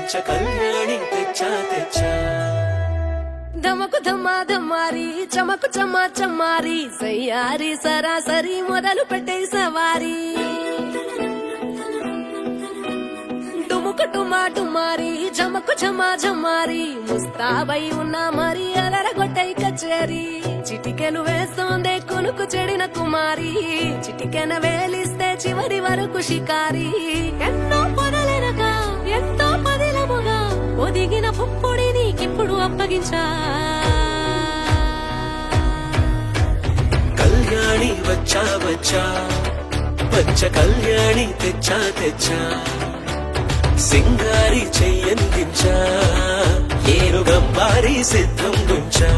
పంచ కళ్యాణి తెచ్చా తెచ్చా ధమకు ధమ్మా ధమ్మారి చమకు చమ్మా చమ్మారి సయ్యారి సరాసరి మొదలు పెట్టే సవారీ డుముకు డుమా డుమారి జమకు ఝమా ఝమారి ముస్తాబై ఉన్నా మరి అలరగొట్టై కచేరి చిటికెలు వేస్తోందే కొనుకు చెడిన కుమారి చిటికెన వేలిస్తే చివరి వరకు షికారి ఎన్నో పొదలెనగా ఎంతో పదిలముగా ఒదిగిన పుప్పొడి నీకిప్పుడు అప్పగించా కళ్యాణి వచ్చా వచ్చా పంచ కళ్యాణి తెచ్చా తెచ్చా సింగారి చెయ్యందించా ఏనుగంబారి సిద్ధం గుంచా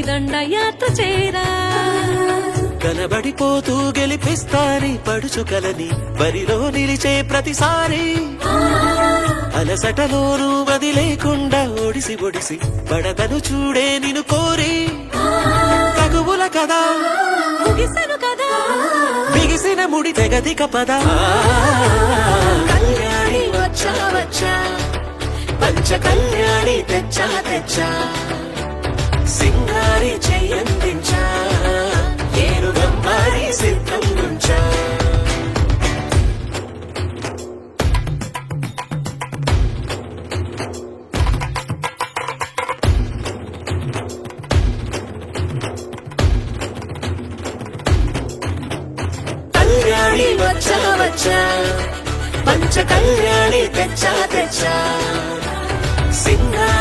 దండయాత్ర చేరా కనబడిపోతూ గెలిపిస్తాని పడుచుకలని బరిలో నిలిచే ప్రతిసారి అలసటలోనూ వదిలేకుండా ఒడిసి ఒడిసి పడతను చూడే నిన్ను కోరి తగువుల కదా ముగిసెను కదా బిగిసిన ముడి తెగదిక పద కళ్యాణి వచ్చా వచ్చా పంచ కళ్యాణి తెచ్చా తెచ్చా సింగారి చెయ్యందించా ఏనుగంబారి సిద్ధం గుంచా కళ్యాణి వచ్చా వచ్చా పంచ కళ్యాణి తెచ్చా తెచ్చా సింగారి